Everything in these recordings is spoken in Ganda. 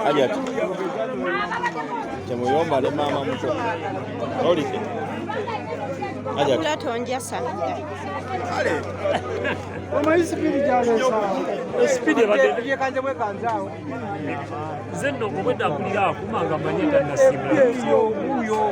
Hajat temuyomba le mama muto olike hajat kula tonja sana ale Oma isipidi jale sawa. Speed badde Ye kanje mwe kanjao. zenno obwedda akulira akumanga manyeta nasibula Uyo.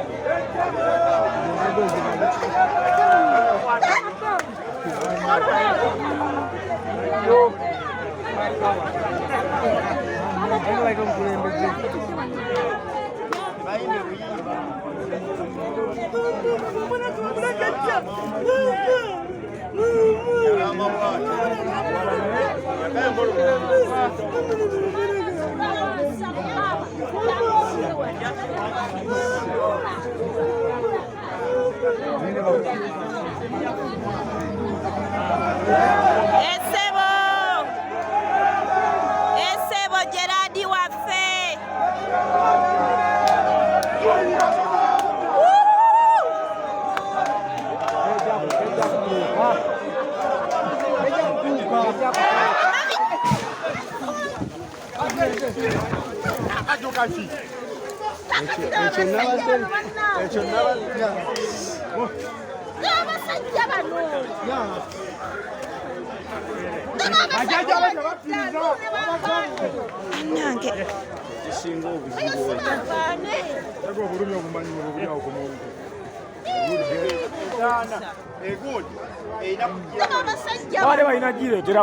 Esebo Gerardi waffe. Nange kisinga obuzibu egodi erina kugira Wale balina giretera